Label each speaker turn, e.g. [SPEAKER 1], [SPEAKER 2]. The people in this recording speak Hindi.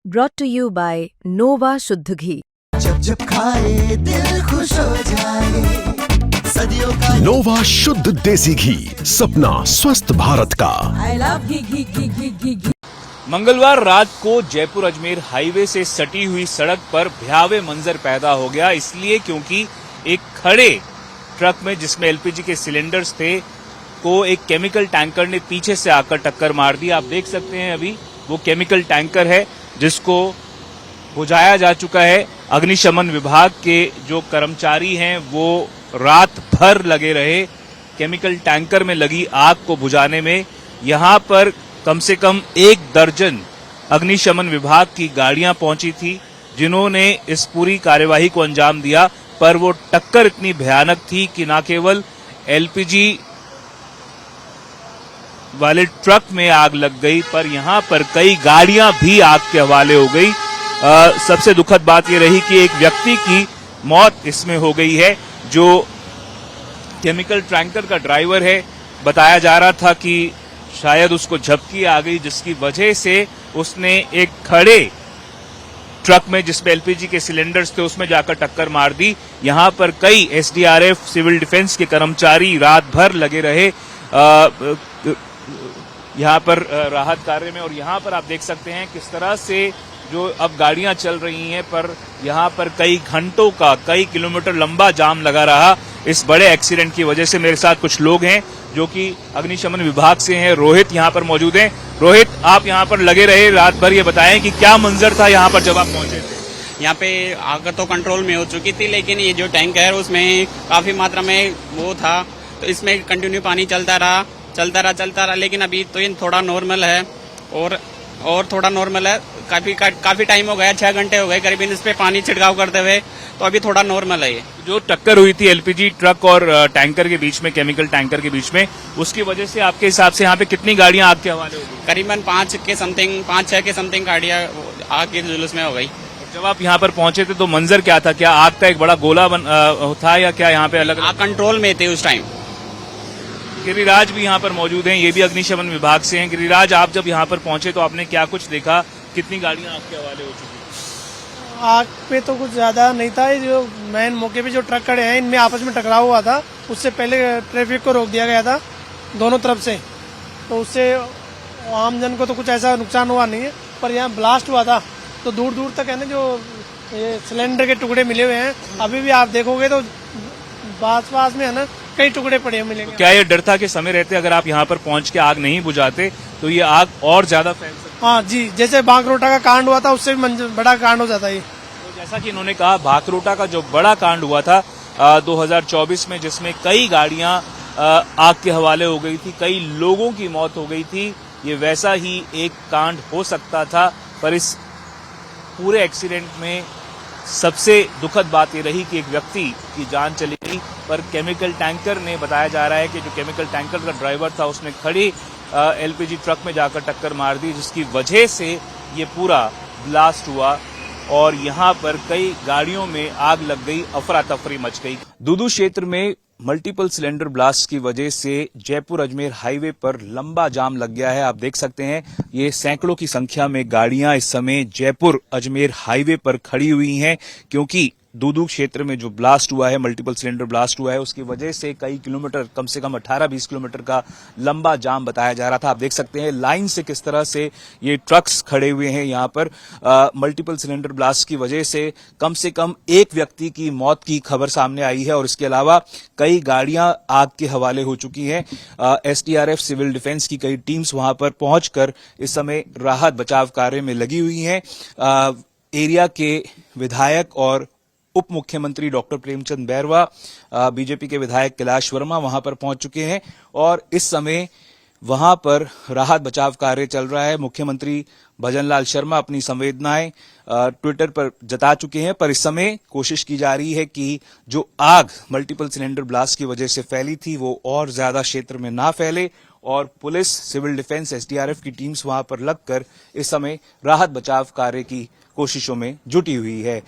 [SPEAKER 1] brought to you by Nova शुद्ध घी।
[SPEAKER 2] जब जब खाए दिल खुश हो जाए, सदियों का
[SPEAKER 3] नोवा शुद्ध देसी घी, सपना स्वस्थ भारत का।
[SPEAKER 2] I love घी।
[SPEAKER 4] मंगलवार रात को जयपुर अजमेर हाईवे से सटी हुई सड़क पर भयावह मंजर पैदा हो गया, इसलिए क्योंकि एक खड़े ट्रक में जिसमें एलपीजी के सिलेंडर्स थे को एक केमिकल टैंकर ने पीछे से आकर टक्कर मार दी। आप देख सकते हैं अभी वो केमिकल टैंकर है जिसको बुझाया जा चुका है। अग्निशमन विभाग के जो कर्मचारी हैं वो रात भर लगे रहे केमिकल टैंकर में लगी आग को बुझाने में। यहां पर कम से कम 1 दर्जन अग्निशमन विभाग की गाड़ियां पहुंची थी जिन्होंने इस पूरी कार्यवाही को अंजाम दिया, पर वो टक्कर इतनी भयानक थी कि न केवल एलपीजी वाले ट्रक में आग लग गई पर यहां पर कई गाड़ियां भी आग के हवाले हो गई। सबसे दुखद बात यह रही कि एक व्यक्ति की मौत इसमें हो गई है जो केमिकल टैंकर का ड्राइवर है। बताया जा रहा था कि शायद उसको झपकी आ गई जिसकी वजह से उसने एक खड़े ट्रक में जिसमें एलपीजी के सिलेंडर्स थे उसमें जाकर टक्कर मार दी। यहां पर कई एसडीआरएफ सिविल डिफेंस के कर्मचारी रात भर लगे रहे यहां पर राहत कार्य में। और यहां पर आप देख सकते हैं किस तरह से जो अब गाड़ियां चल रही हैं, पर यहां पर कई घंटों का कई किलोमीटर लंबा जाम लगा रहा इस बड़े एक्सीडेंट की वजह से। मेरे साथ कुछ लोग हैं जो कि अग्निशमन विभाग से हैं। रोहित यहां पर मौजूद हैं। रोहित, आप यहां पर लगे रहे रात भर, ये बताएं कि क्या मंजर था यहां पर जब आप पहुंचे थे?
[SPEAKER 5] यहाँ पे आग तो कंट्रोल में हो चुकी थी, लेकिन ये जो टैंक है उसमें काफी मात्रा में वो था, तो इसमें कंटिन्यू पानी चलता रहा, लेकिन अभी तो ये थोड़ा नॉर्मल है और थोड़ा नॉर्मल है। काफी टाइम हो गया, 6 घंटे हो गए करीबन इस पे पानी छिड़काव करते हुए, तो अभी थोड़ा नॉर्मल है ये।
[SPEAKER 4] जो टक्कर हुई थी एलपीजी ट्रक और टैंकर के बीच में, केमिकल टैंकर के बीच में, उसकी वजह से आपके हिसाब से यहाँ पे कितनी गाड़ियां आग के हवाले हो गई?
[SPEAKER 5] करीबन 5-6 के समथिंग गाड़ियां आग के जुलूस में हो गई।
[SPEAKER 4] जब आप यहाँ पर पहुंचे थे तो मंजर क्या था? क्या आग का एक बड़ा गोला था या क्या यहाँ पे अलग?
[SPEAKER 5] आग कंट्रोल में थे उस टाइम।
[SPEAKER 4] गिरिराज भी यहाँ पर मौजूद हैं, ये भी अग्निशमन विभाग से हैं। गिरिराज, आप जब यहाँ पर पहुंचे तो आपने क्या कुछ देखा? कितनी गाड़ियां आग के हवाले हो चुकी?
[SPEAKER 6] आग पे तो कुछ ज्यादा नहीं था, जो मेन मौके पे जो ट्रक खड़े हैं इनमें आपस में टकराव हुआ था। उससे पहले ट्रैफिक को रोक दिया गया था दोनों तरफ से, तो उससे आम जन को तो कुछ ऐसा नुकसान हुआ नहीं है। पर यहाँ ब्लास्ट हुआ था तो दूर दूर तक है ना जो ये सिलेंडर के टुकड़े मिले हुए हैं। अभी भी आप देखोगे तो पास में है ना कई टुकड़े पड़े मिलेंगे।
[SPEAKER 4] तो क्या ये डर था कि समय रहते अगर आप यहाँ पर पहुंच के आग नहीं बुझाते तो ये आग और ज्यादा फैल सकती?
[SPEAKER 6] हाँ जी, जैसे बांकरोटा का कांड हुआ था उससे भी बड़ा कांड हो जाता है।
[SPEAKER 4] तो जैसा कि इन्होंने कहा, भाकरोटा का जो बड़ा कांड हुआ था 2024 में, जिसमें कई गाड़ियां आग के हवाले हो गई थी, कई लोगों की मौत हो गई थी, ये वैसा ही एक कांड हो सकता था। पर इस पूरे एक्सीडेंट में सबसे दुखद बात ये रही कि एक व्यक्ति की जान चली गई, पर केमिकल टैंकर ने, बताया जा रहा है कि जो केमिकल टैंकर का ड्राइवर था उसने खड़ी एलपीजी ट्रक में जाकर टक्कर मार दी, जिसकी वजह से ये पूरा ब्लास्ट हुआ और यहां पर कई गाड़ियों में आग लग गई, अफरा तफरी मच गई। दूदू क्षेत्र में मल्टीपल सिलेंडर ब्लास्ट की वजह से जयपुर अजमेर हाईवे पर लंबा जाम लग गया है। आप देख सकते हैं ये सैकड़ों की संख्या में गाड़ियां इस समय जयपुर अजमेर हाईवे पर खड़ी हुई हैं, क्योंकि दूदू क्षेत्र में जो ब्लास्ट हुआ है, मल्टीपल सिलेंडर ब्लास्ट हुआ है, उसकी वजह से कई किलोमीटर, कम से कम 18-20 किलोमीटर का लंबा जाम बताया जा रहा था। आप देख सकते हैं लाइन से किस तरह से ये ट्रक्स खड़े हुए हैं यहाँ पर। मल्टीपल सिलेंडर ब्लास्ट की वजह से कम 1 व्यक्ति की मौत की खबर सामने आई है और इसके अलावा कई गाड़ियां आग के हवाले हो चुकी हैं। एसडीआरएफ सिविल डिफेंस की कई टीम्स वहां पर पहुंचकर इस समय राहत बचाव कार्य में लगी हुई हैं। एरिया के विधायक और उप मुख्यमंत्री डॉक्टर प्रेमचंद बैरवा, बीजेपी के विधायक कैलाश वर्मा वहां पर पहुंच चुके हैं और इस समय वहां पर राहत बचाव कार्य चल रहा है। मुख्यमंत्री भजनलाल शर्मा अपनी संवेदनाएं ट्विटर पर जता चुके हैं, पर इस समय कोशिश की जा रही है कि जो आग मल्टीपल सिलेंडर ब्लास्ट की वजह से फैली थी वो और ज्यादा क्षेत्र में ना फैले, और पुलिस, सिविल डिफेंस, एसडीआरएफ की टीम्स वहां पर लगकर इस समय राहत बचाव कार्य की कोशिशों में जुटी हुई है।